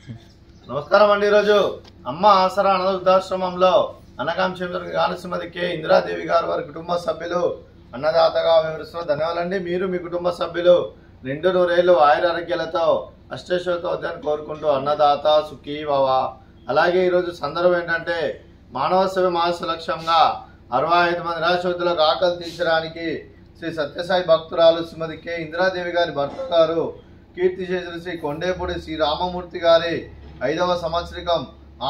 నమస్కారం అండి. ఈరోజు అమ్మ ఆసరా అనాథ వృద్ధాశ్రమంలో అనకాంక్ష శ్రీమతి కె ఇందిరాదేవి గారు వారి కుటుంబ సభ్యులు అన్నదాతగా వివరిస్తున్నారు. ధన్యవాదాలండి. మీరు మీ కుటుంబ సభ్యులు నిండు నూరేళ్లు ఆయురారోగ్యాలతో అష్టైశ్వర్యంతో వద్దని కోరుకుంటూ అన్నదాత సుఖీ భవ. అలాగే ఈరోజు సందర్భం ఏంటంటే మానవ సేవ మానస లక్ష్యంగా 65 మంది నిరాశ్రతులకు ఆకలి తీర్చడానికి శ్రీ సత్యసాయి భక్తురాలు శ్రీమతి కె ఇందిరాదేవి గారి భర్త గారు కీర్తిశేషులు శ్రీ కొండేపూడి శ్రీ రామమూర్తి గారి 5వ సంవత్సరికం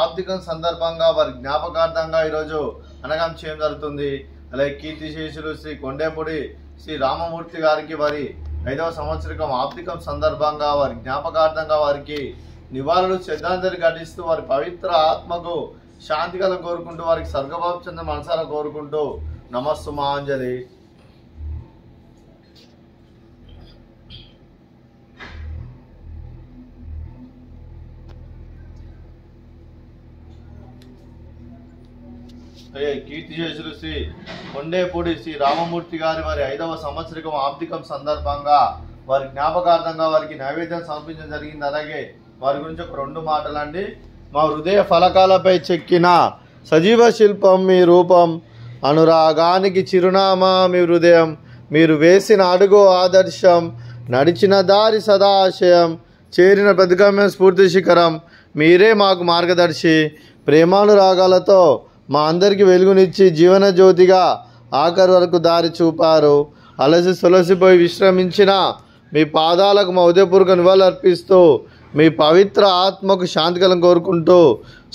ఆబ్దికం సందర్భంగా వారి జ్ఞాపకార్థంగా ఈరోజు అనగం చేయడం జరుగుతుంది. అలాగే కీర్తిశేషులు శ్రీ కొండేపూడి శ్రీ రామమూర్తి గారికి వారి 5వ సంవత్సరికం ఆబ్దికం సందర్భంగా వారి జ్ఞాపకార్థంగా వారికి నివాళులు శ్రద్ధాంజలి ఘటిస్తూ వారి పవిత్ర ఆత్మకు శాంతి కల కోరుకుంటూ వారికి స్వర్గభావ చెందిన మనసారా కోరుకుంటూ నమస్సుమాంజలి. కీర్తిశేషులు శ్రీ కొండేపూడి శ్రీ రామమూర్తి గారి వారి 5వ సంవత్సరికం ఆబ్దికం సందర్భంగా వారి జ్ఞాపకార్థంగా వారికి నైవేద్యం సమర్పించడం జరిగింది. అలాగే వారి గురించి ఒక 2 మాటలండి. మా హృదయ ఫలకాలపై చెక్కిన సజీవ శిల్పం మీ రూపం, అనురాగానికి చిరునామా మీ హృదయం, మీరు వేసిన అడుగు ఆదర్శం, నడిచిన దారి సదాశయం, చేరిన ప్రతిగమ్యం స్ఫూర్తి శిఖరం, మీరే మాకు మార్గదర్శి. ప్రేమానురాగాలతో మా అందరికీ వెలుగునిచ్చి జీవన జ్యోతిగా ఆఖరి వరకు దారి చూపారు. అలసి సొలసిపోయి విశ్రమించిన మీ పాదాలకు మా ఉదయపూర్వక నివాళులు అర్పిస్తూ మీ పవిత్ర ఆత్మకు శాంతి కలను కోరుకుంటూ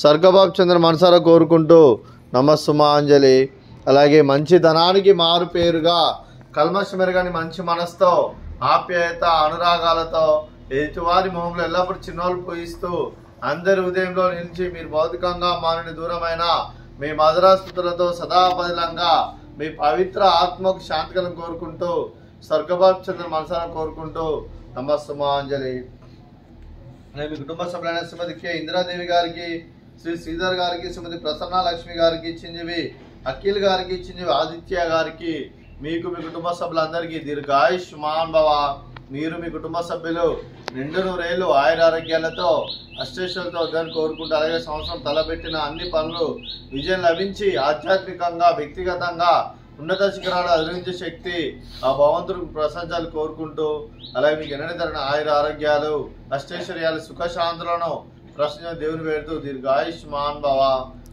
స్వర్గభావ చంద్ర మనసారా కోరుకుంటూ నమస్సుమాంజలి. అలాగే మంచితనానికి మారు పేరుగా కల్మషమెరగని మంచి మనసుతో ఆప్యాయత అనురాగాలతో ఎదుటివారి మొహంలో ఎల్లప్పుడూ చిన్నోళ్ళు పోయిస్తూ అందరి ఉదయంలో నిలిచి మీరు భౌతికంగా మానని దూరమైన మీ మధురాస్మృతులతో సదాపదిలంగా మీ పవిత్ర ఆత్మకు శాంతి కలను కోరుకుంటూ స్వర్గభావ చంద్ర మనసారా కోరుకుంటూ నమస్సుమాంజలి. మీ కుటుంబ సభ్యులైన శ్రీమతి కె ఇందిరాదేవి గారికి, శ్రీ శ్రీధర్ గారికి, శ్రీమతి ప్రసన్న లక్ష్మి గారికి, చిరంజీవి అఖిల్ గారికి, చిరంజీవి ఆదిత్య గారికి, మీకు మీ కుటుంబ సభ్యులందరికీ దీర్ఘాయుష్మాన్ భవ. మీరు మీ కుటుంబ సభ్యులు నిండు నూరేళ్లు ఆయురారోగ్యాలతో అష్టైశ్వర్యాలతో వద్దని కోరుకుంటూ అలాగే సంవత్సరం తలపెట్టిన అన్ని పనులు విజయం లభించి ఆధ్యాత్మికంగా వ్యక్తిగతంగా ఉన్నత శిఖరాలు అధిరించే శక్తి ఆ భగవంతుడికి ప్రశంసాలు కోరుకుంటూ అలాగే మీకు ఎన్నటి తరిన ఆయుర ఆరోగ్యాలు అష్టైశ్వర్యాలు సుఖశాంతులను ప్రశ్న దేవుని పెడుతూ దీర్ఘాయుష్మాన్ భవ.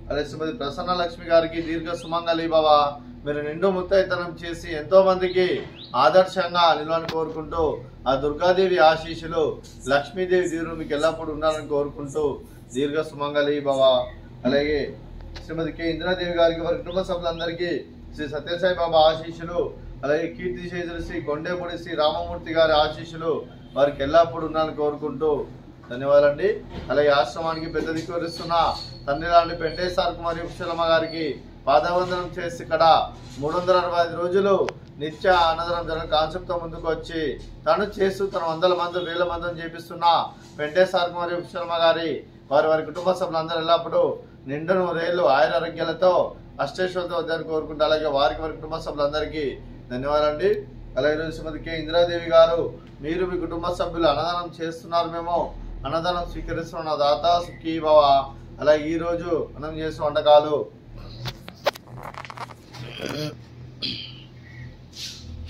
అలాగే శ్రీమతి ప్రసన్న లక్ష్మి గారికి దీర్ఘ సుమంగళి భవ. మీరు నిండు ముత్తైతనం చేసి ఎంతో మందికి ఆదర్శంగా నిలవని కోరుకుంటూ ఆ దుర్గాదేవి ఆశీస్సులు లక్ష్మీదేవి దీవులు మీకు ఎల్లప్పుడూ ఉండాలని కోరుకుంటూ దీర్ఘ సుమంగళి భవ. అలాగే శ్రీమతి కె ఇందిరాదేవి గారికి వారి కుటుంబ సభ్యులందరికీ శ్రీ సత్యసాయి బాబా ఆశీస్సులు అలాగే కీర్తిశేషులు శ్రీ కొండేపూడి శ్రీ రామమూర్తి గారి ఆశీస్సులు వారికి ఎల్లప్పుడూ ఉండాలని కోరుకుంటూ ధన్యవాదాలండి. అలాగే ఆశ్రమానికి పెద్ద దిక్కువరిస్తున్న తండ్రి లాంటి పెంటేశ్వర కుమారి ఉపశలమ్మ గారికి పాదవందనం చేసి ఇక్కడ 365 రోజులు నిత్య అన్నదానం జరిగిన కాన్సెప్ట్తో ముందుకు వచ్చి తను చేస్తూ తన 100 మంది 1000 మందిని చేపిస్తున్న పెంటేశ్వర కుమారి ఉపశలమ్మ గారి వారి కుటుంబ సభ్యులందరూ ఎల్లప్పుడూ నిండు నూరేళ్లు ఆయురారోగ్యాలతో అష్టైశ్వర్యంతో వద్దని కోరుకుంటూ అలాగే వారి కుటుంబ సభ్యులందరికీ ధన్యవాదాలండి. అలాగే శ్రీమతి కె ఇందిరాదేవి గారు మీరు మీ కుటుంబ సభ్యులు అన్నదానం చేస్తున్నారు, మేము అన్నదానం స్వీకరిస్తున్న దాత సుఖీ భవ. అలాగే ఈరోజు అన్నం చేసిన వంటకాలు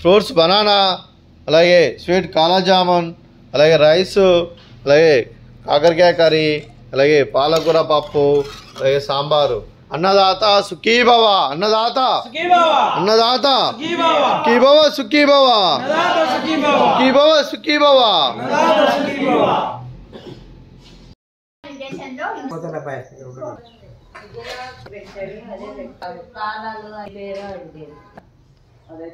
ఫ్రూట్స్ బనానా, అలాగే స్వీట్ కాలా జామున్, అలాగే రైస్, అలాగే కాకరకాయ కర్రీ, అలాగే పాలకూర పప్పు, అలాగే సాంబారు. అన్నదాత సుఖీ భవ. అన్నదాత అన్నదాత సుఖీ భవ సుఖీ భవ సుఖీ భవ సుఖీ భవ. అదే